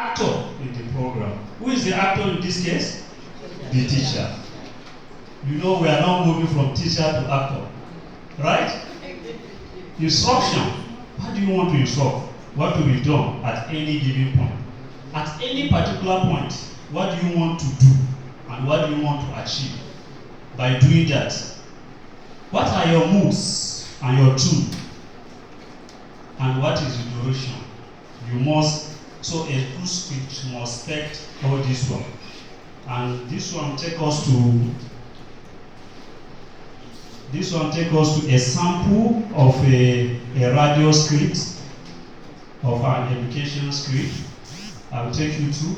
actor in the program. Who is the actor in this case? The teacher. You know we are now moving from teacher to actor. Right? Instruction. What do you want to instruct? What to be done at any given point? At any particular point, what do you want to do? And what do you want to achieve? By doing that, what are your moves and your tune? And what is the duration? You must, so a good speech must respect all this one. And this one take us to a sample of a radio script, of an education script. I will take you to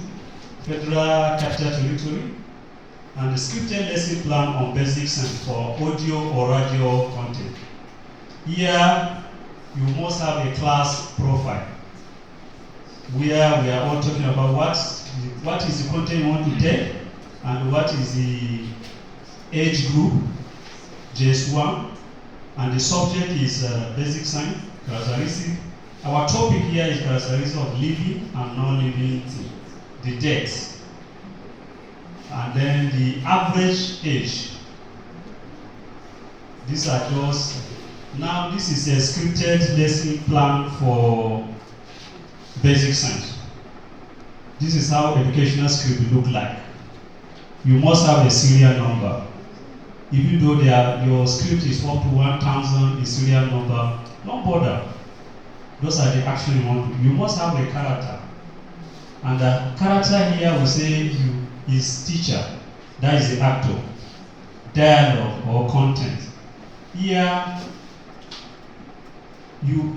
Federal Capital Territory and the scripted lesson plan on basic science for audio or radio content. Here, you must have a class profile where we are all talking about what is the content you want to take and what is the age group, JS1, and the subject is basic science, characteristics. Our topic here is characteristics of living and non-living things, the deaths, and then the average age. These are just, now this is a scripted lesson plan for basic science. This is how educational script will look like. You must have a serial number. Even though your script is up to 1,000 in serial number, don't bother. Those are the action you want to. You must have a character. And the character here will say is teacher. That is the actor. Dialogue or content. Here,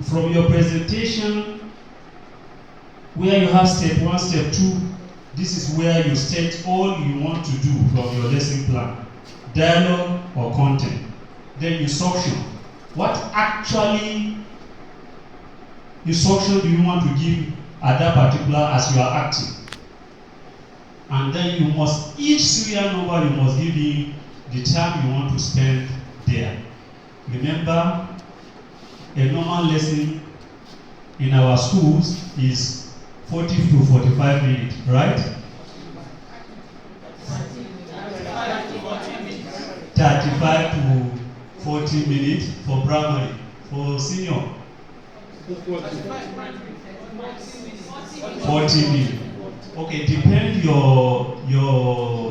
from your presentation, where you have step 1, step 2, this is where you state all you want to do from your lesson plan. Dialogue or content. Then instruction. What actually instruction do you want to give at that particular as you are acting? And then you must, each serial number you must give in the time you want to spend there. Remember, a normal lesson in our schools is 40 to 45 minutes, right? 35 to 40 minutes for primary. For senior, 40 minutes. Okay, depend your